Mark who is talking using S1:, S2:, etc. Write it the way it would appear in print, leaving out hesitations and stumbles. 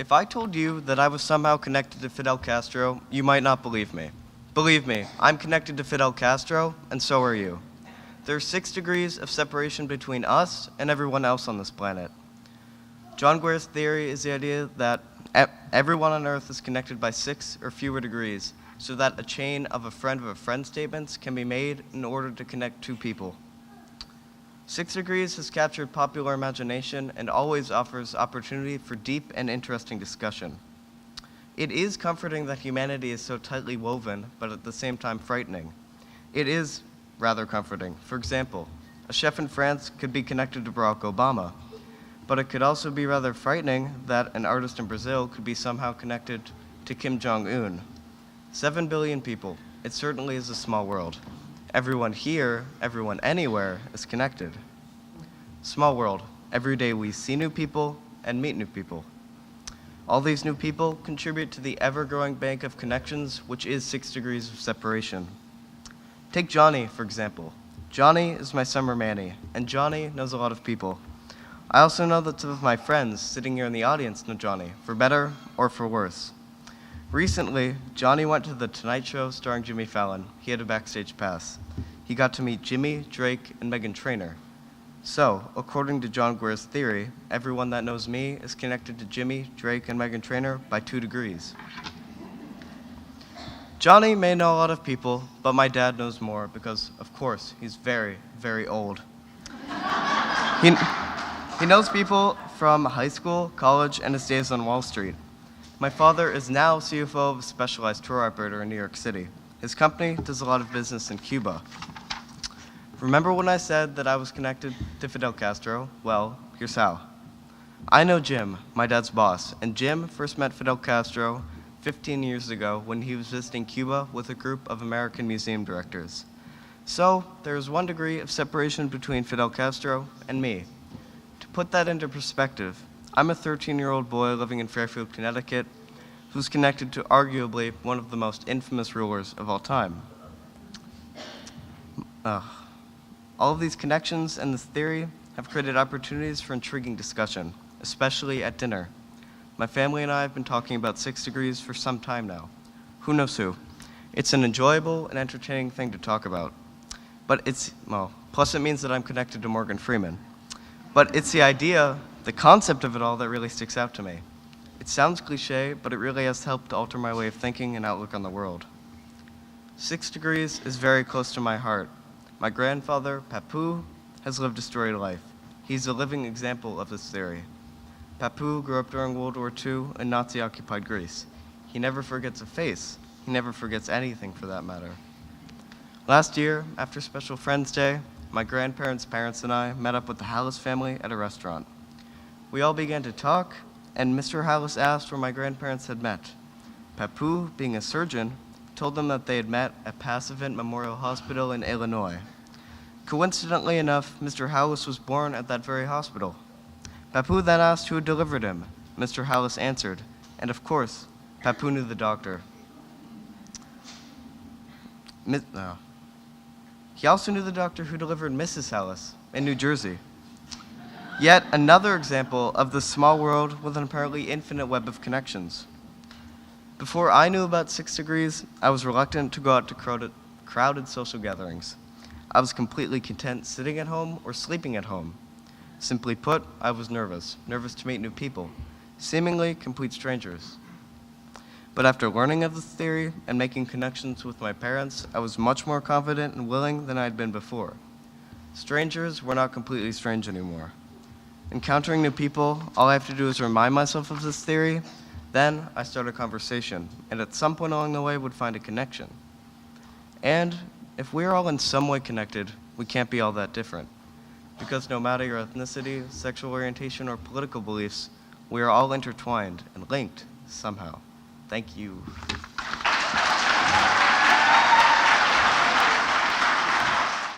S1: If I told you that I was somehow connected to Fidel Castro, you might not believe me. Believe me, I'm connected to Fidel Castro, and so are you. There are 6 degrees of separation between us and everyone else on this planet. John Guerre's theory is the idea that everyone on Earth is connected by 6 or fewer degrees, so that a chain of a friend statements can be made in order to connect 2 people. 6 Degrees has captured popular imagination and always offers opportunity for deep and interesting discussion. It is comforting that humanity is so tightly woven, but at the same time frightening. It is rather comforting. For example, a chef in France could be connected to Barack Obama, but it could also be rather frightening that an artist in Brazil could be somehow connected to Kim Jong-un. 7 billion people. It certainly is a small world. Everyone here, everyone anywhere, is connected. Small world. Every day we see new people and meet new people. All these new people contribute to the ever-growing bank of connections, which is 6 degrees of separation. Take Johnny, for example. Johnny is my summer Manny, and Johnny knows a lot of people. I also know that some of my friends sitting here in the audience know Johnny, for better or for worse. Recently, Johnny went to The Tonight Show starring Jimmy Fallon. He had a backstage pass. He got to meet Jimmy, Drake, and Meghan Trainor. So, according to John Guerre's theory, everyone that knows me is connected to Jimmy, Drake, and Meghan Trainor by 2 degrees. Johnny may know a lot of people, but my dad knows more because, of course, he's very, very old. He knows people from high school, college, and his days on Wall Street. My father is now CFO of a specialized tour operator in New York City. His company does a lot of business in Cuba. Remember when I said that I was connected to Fidel Castro? Well, here's how. I know Jim, my dad's boss, and Jim first met Fidel Castro 15 years ago when he was visiting Cuba with a group of American museum directors. So, there is 1 degree of separation between Fidel Castro and me. To put that into perspective, I'm a 13-year-old boy living in Fairfield, Connecticut, who's connected to arguably one of the most infamous rulers of all time. All of these connections and this theory have created opportunities for intriguing discussion, especially at dinner. My family and I have been talking about 6 degrees for some time now. Who knows who? It's an enjoyable and entertaining thing to talk about. But plus it means that I'm connected to Morgan Freeman. But it's the concept of it all that really sticks out to me. It sounds cliche, but it really has helped to alter my way of thinking and outlook on the world. 6 degrees is very close to my heart. My grandfather, Papou, has lived a storied life. He's a living example of this theory. Papou grew up during World War II in Nazi-occupied Greece. He never forgets a face. He never forgets anything for that matter. Last year, after Special Friends Day, my grandparents' parents and I met up with the Hallis family at a restaurant. We all began to talk, and Mr. Hallis asked where my grandparents had met. Papou, being a surgeon, told them that they had met at Passavant Memorial Hospital in Illinois. Coincidentally enough, Mr. Hallis was born at that very hospital. Papou then asked who had delivered him. Mr. Hallis answered, and of course, Papou knew the doctor. He also knew the doctor who delivered Mrs. Hallis in New Jersey. Yet another example of the small world with an apparently infinite web of connections. Before I knew about 6 degrees, I was reluctant to go out to crowded social gatherings. I was completely content sitting at home or sleeping at home. Simply put, I was nervous to meet new people, seemingly complete strangers. But after learning of this theory and making connections with my parents, I was much more confident and willing than I had been before. Strangers were not completely strange anymore. Encountering new people, all I have to do is remind myself of this theory. Then I start a conversation, and at some point along the way would find a connection. And if we are all in some way connected, we can't be all that different. Because no matter your ethnicity, sexual orientation, or political beliefs, we are all intertwined and linked somehow. Thank you.